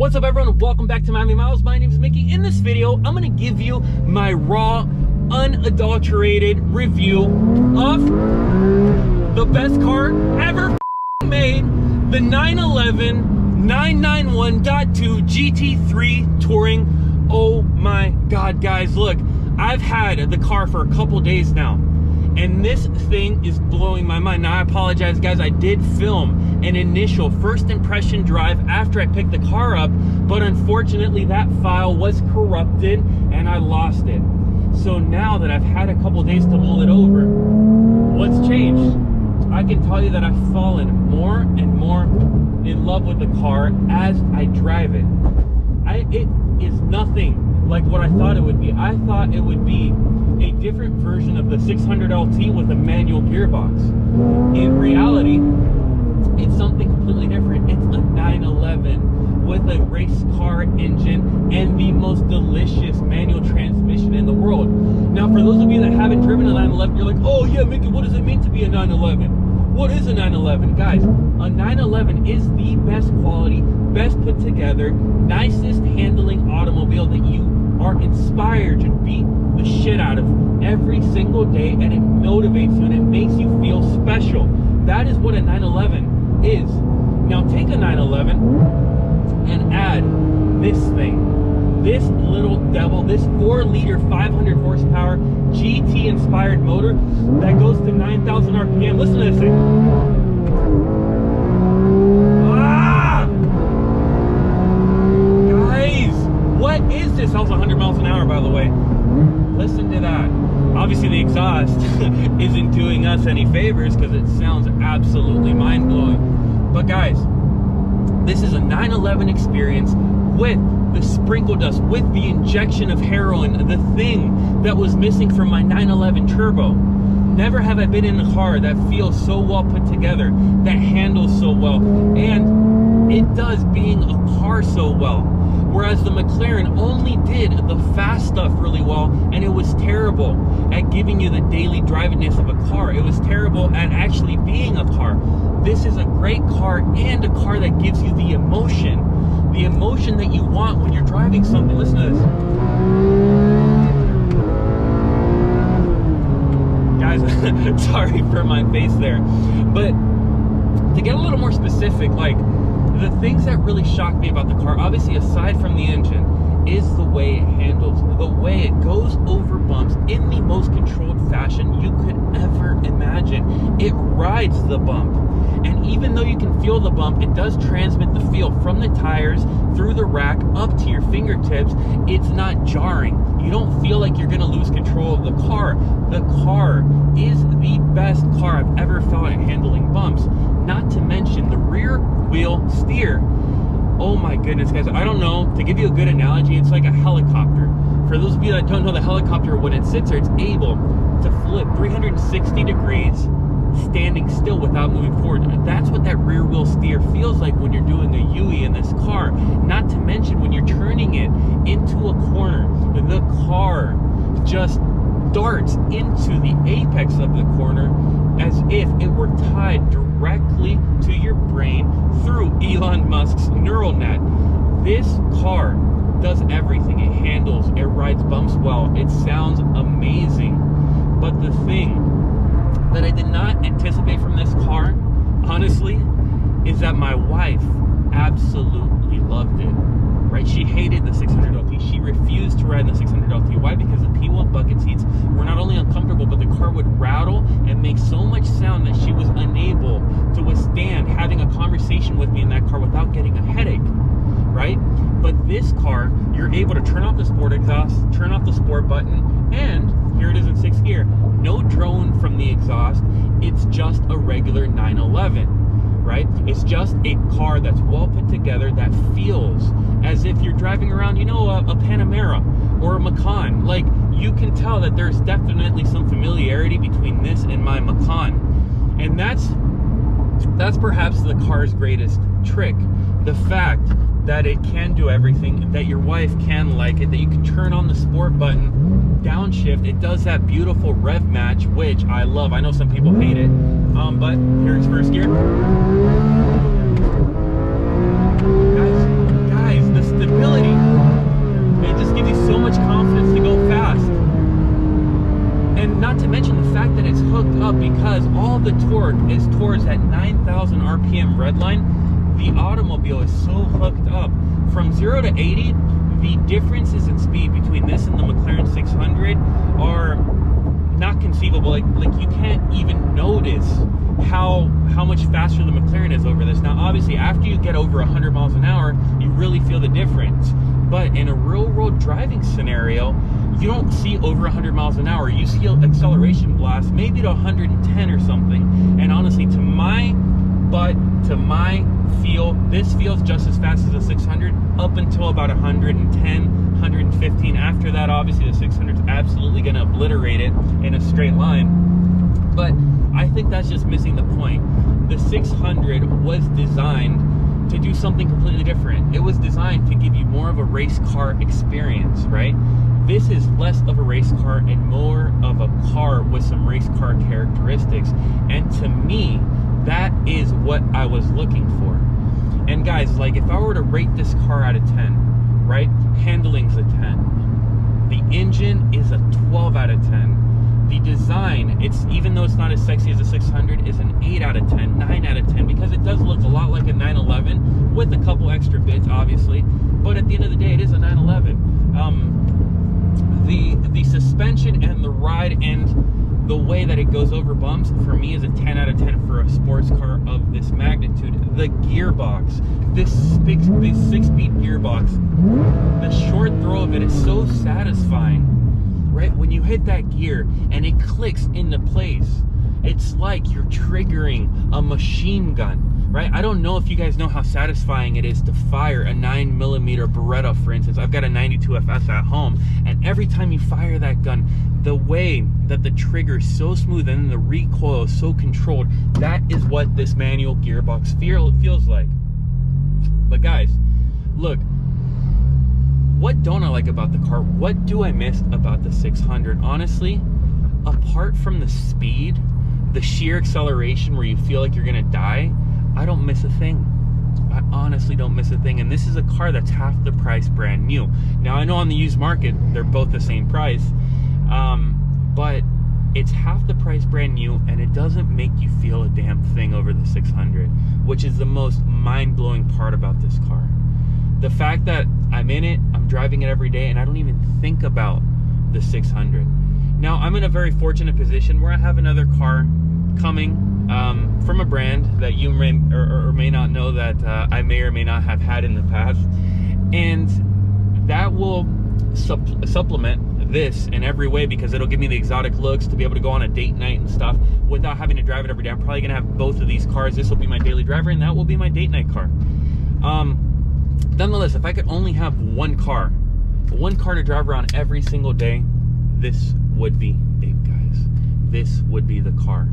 What's up, everyone? Welcome back to Miami Miles. My name is Mickey. In this video, I'm going to give you my raw, unadulterated review of the best car ever made, the 911 991.2 GT3 Touring. Oh my God, guys, look, I've had the car for a couple days now, and this thing is blowing my mind. Now, I apologize, guys. I did film an initial first impression drive after I picked the car up, but unfortunately that file was corrupted and I lost it. So now that I've had a couple days to mull it over, what's changed? I can tell you that I've fallen more and more in love with the car as I drive it. It is nothing like what I thought it would be. I thought it would be a different version of the 600 LT with a manual gearbox. In reality, it's something completely different. It's a 911 with a race car engine and the most delicious manual transmission in the world. Now, for those of you that haven't driven a 911, you're like, oh yeah, Mickey, what does it mean to be a 911? What is a 911? Guys, a 911 is the best quality, best put together, nicest handling automobile that you are inspired to beat the shit out of every single day, and it motivates you and it makes you feel special. That is what a 911 is. Now take a 911 and add this thing, this little devil, this 4-liter 500 horsepower GT inspired motor that goes to 9,000 RPM. Listen to this thing. Guys, what is this? That was 100 miles an hour, by the way. Listen to that. Obviously the exhaust isn't doing us any favors because it sounds absolutely mind-blowing. But guys, this is a 911 experience with the sprinkle dust, with the injection of heroin, the thing that was missing from my 911 Turbo. Never have I been in a car that feels so well put together, that handles so well, and it does being a car so well. Whereas the McLaren only did the fast stuff really well, and it was terrible at giving you the daily drivingness of a car. It was terrible at actually being a car. This is a great car, and a car that gives you the emotion that you want when you're driving something. Listen to this. Guys, sorry for my face there. But to get a little more specific, like, the things that really shocked me about the car, obviously aside from the engine, is the way it handles, the way it goes over bumps in the most controlled fashion you could ever imagine. It rides the bump, and even though you can feel the bump, it does transmit the feel from the tires through the rack up to your fingertips. It's not jarring. You don't feel like you're gonna lose control of the car. The car is the best car I've ever felt at handling bumps. Not to mention the rear wheel steer. Oh my goodness, guys, I don't know, to give you a good analogy, it's like a helicopter. For those of you that don't know, the helicopter, when it sits there, it's able to flip 360 degrees standing still without moving forward. That's what that rear wheel steer feels like when you're doing a U-E in this car. Not to mention when you're turning it into a corner, the car just darts into the apex of the corner as if it were tied directly to your brain through Elon Musk's neural net. This car does everything. It handles, it rides bumps well, it sounds amazing. But the thing that I did not anticipate from this car, honestly, is that my wife absolutely loved it. Right? She hated the 600 LT. She refused to ride in the 600 LT. Why? Because the P1 bucket seats were not only uncomfortable, but the car would rattle and make so much sound that she was unable to withstand having a conversation with me in that car without getting a headache. Right? But this car, you're able to turn off the sport exhaust, turn off the sport button, and here it is in 6th gear. No drone from the exhaust. It's just a regular 911. Right? It's just a car that's well put together, that feels as if you're driving around, you know, a Panamera or a Macan. Like, you can tell that there's definitely some familiarity between this and my Macan. And that's perhaps the car's greatest trick. The fact that it can do everything, that your wife can like it, that you can turn on the sport button, downshift. It does that beautiful rev match, which I love. I know some people hate it, but here's first gear. Guys, the torque is towards that 9,000 RPM redline, the automobile is so hooked up. From 0 to 80, the differences in speed between this and the McLaren 600 are not conceivable. Like you can't even notice how much faster the McLaren is over this. Now, obviously, after you get over 100 miles an hour, you really feel the difference. But in a real-world driving scenario, you don't see over 100 miles an hour. You see acceleration blast maybe to 110 or something. And honestly, to my feel, this feels just as fast as a 600 up until about 110, 115. After that, obviously, the 600 is absolutely going to obliterate it in a straight line. But I think that's just missing the point. The 600 was designed to do something completely different. It was designed to give you more of a race car experience, right? This is less of a race car and more of a car with some race car characteristics. And to me, that is what I was looking for. And guys, like, if I were to rate this car out of 10, right? Handling's a 10. The engine is a 12 out of 10. The design, even though it's not as sexy as a 600, is an 8 out of 10, 9 out of 10, because it does look a lot like a 911 with a couple extra bits, obviously. But at the end of the day, it is a 911. The suspension and the ride and the way that it goes over bumps, for me, is a 10 out of 10 for a sports car of this magnitude. The gearbox, this 6-speed gearbox, the short throw of it is so satisfying. Right, when you hit that gear and it clicks into place, it's like you're triggering a machine gun, right? I don't know if you guys know how satisfying it is to fire a 9mm Beretta, for instance. I've got a 92 FS at home, and every time you fire that gun, the way that the trigger is so smooth and the recoil is so controlled, that is what this manual gearbox feels like. But guys, look, what don't I like about the car? What do I miss about the 600? Honestly, apart from the speed, the sheer acceleration where you feel like you're gonna die, I don't miss a thing. I honestly don't miss a thing. And this is a car that's half the price brand new. Now, I know on the used market, they're both the same price, but it's half the price brand new, and it doesn't make you feel a damn thing over the 600, which is the most mind-blowing part about this car. The fact that I'm in it, I'm driving it every day, and I don't even think about the 600. Now, I'm in a very fortunate position where I have another car coming from a brand that you may or may not know that I may or may not have had in the past. And that will supplement this in every way, because it'll give me the exotic looks to be able to go on a date night and stuff without having to drive it every day. I'm probably going to have both of these cars. This will be my daily driver, and that will be my date night car. Nonetheless, if I could only have one car to drive around every single day, this would be it, guys. This would be the car.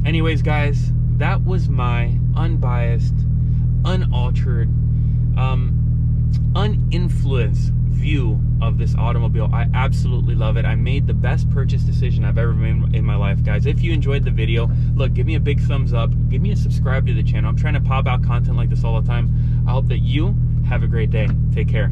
Anyways, guys, that was my unbiased, unaltered, uninfluenced view of this automobile. I absolutely love it. I made the best purchase decision I've ever made in my life, guys. If you enjoyed the video, look, give me a big thumbs up. Give me a subscribe to the channel. I'm trying to pop out content like this all the time. I hope that you have a great day. Take care.